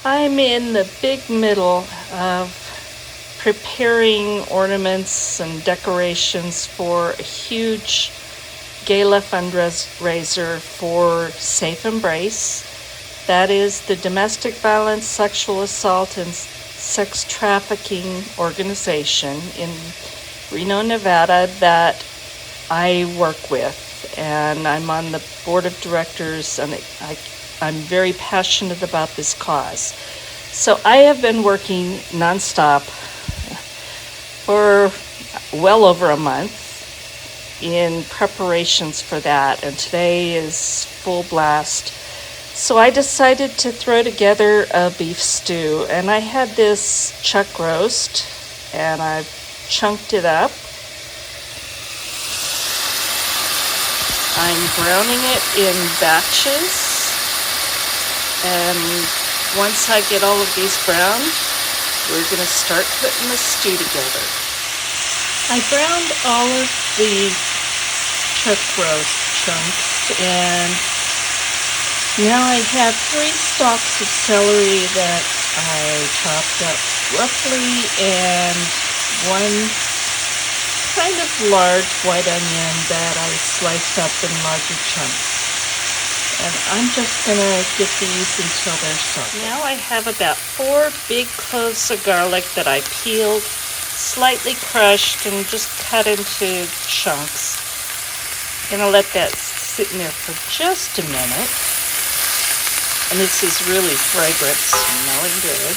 I'm in the big middle of preparing ornaments and decorations for a huge gala fundraiser for Safe Embrace. That is the domestic violence, sexual assault, and sex trafficking organization in Reno, Nevada that I work with. And I'm on the board of directors, and I'm very passionate about this cause. So I have been working nonstop for well over a month in preparations for that, and today is full blast. So I decided to throw together a beef stew, and I had this chuck roast, and I've chunked it up. I'm browning it in batches, and once I get all of these browned, we're going to start putting the stew together. I browned all of the chuck roast chunks, and now I have 3 stalks of celery that I chopped up roughly, and 1 kind of large white onion that I sliced up in larger chunks. And I'm just going to get these until they're soft. Now I have about 4 big cloves of garlic that I peeled, slightly crushed, and just cut into chunks. Gonna let that sit in there for just a minute. And this is really fragrant, smelling good.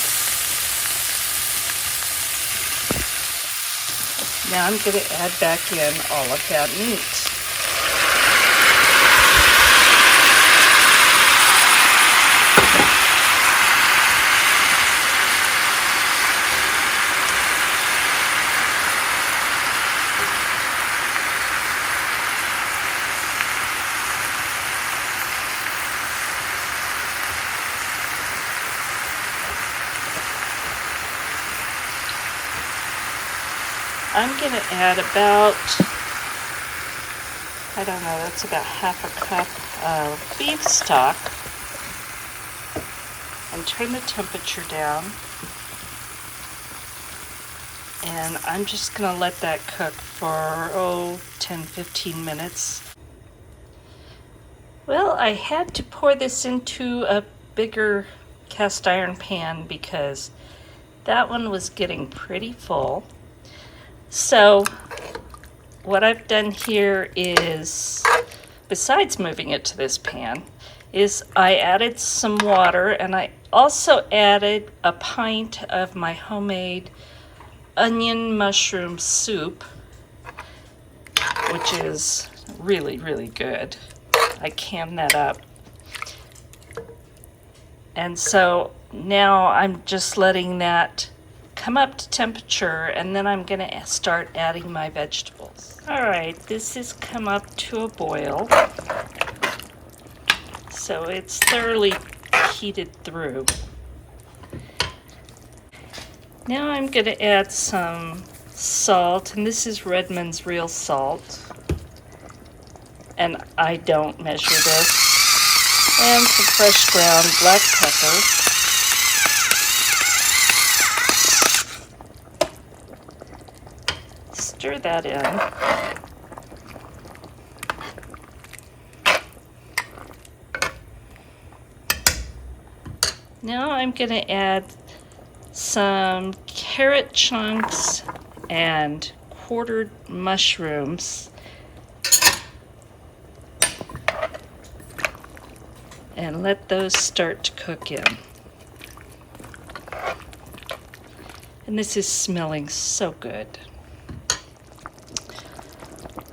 Now I'm going to add back in all of that meat. I'm going to add about, that's about half a cup of beef stock, and turn the temperature down. And I'm just going to let that cook for 10-15 minutes. Well, I had to pour this into a bigger cast iron pan because that one was getting pretty full. So what I've done here is, besides moving it to this pan, is I added some water, and I also added a pint of my homemade onion mushroom soup, which is really, really good. I canned that up. And so now I'm just letting that come up to temperature, and then I'm going to start adding my vegetables. All right, this has come up to a boil, so it's thoroughly heated through. Now I'm going to add some salt, and this is Redmond's real salt, and I don't measure this, and some fresh ground black pepper. Stir that in. Now I'm going to add some carrot chunks and quartered mushrooms, and let those start to cook in. And this is smelling so good.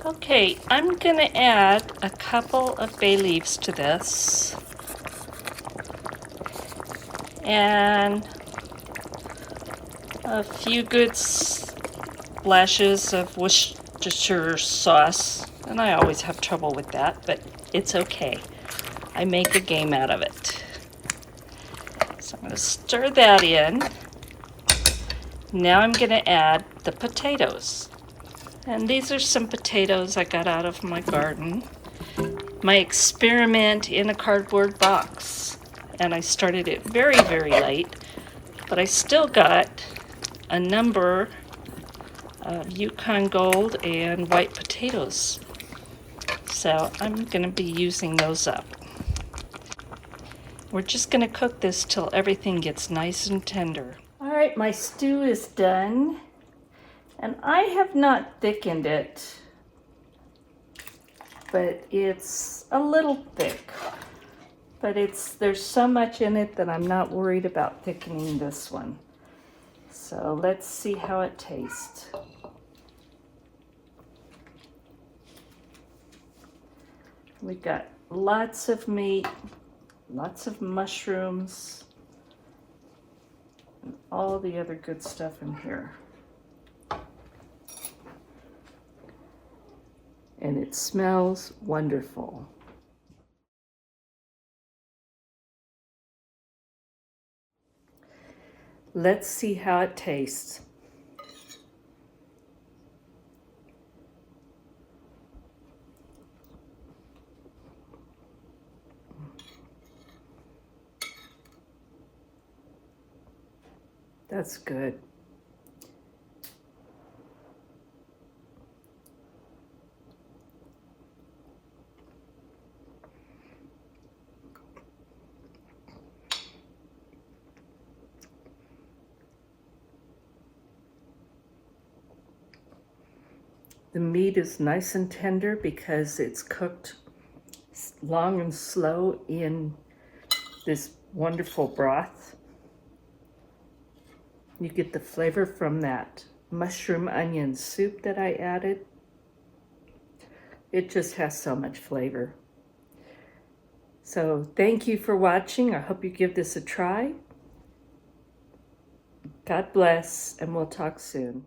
Okay, I'm going to add a couple of bay leaves to this, and a few good splashes of Worcestershire sauce, and I always have trouble with that, but it's okay. I make a game out of it. So I'm going to stir that in. Now I'm going to add the potatoes. And these are some potatoes I got out of my garden. My experiment in a cardboard box. and I started it very, very late, but I still got a number of Yukon Gold and white potatoes. So I'm going to be using those up. We're just going to cook this till everything gets nice and tender. All right, my stew is done, and I have not thickened it, but it's a little thick. But there's so much in it that I'm not worried about thickening this one. So let's see how it tastes. We got lots of meat, lots of mushrooms, and all the other good stuff in here. And it smells wonderful. Let's see how it tastes. That's good. The meat is nice and tender because it's cooked long and slow in this wonderful broth. You get the flavor from that mushroom onion soup that I added. It just has so much flavor. So thank you for watching. I hope you give this a try. God bless, and we'll talk soon.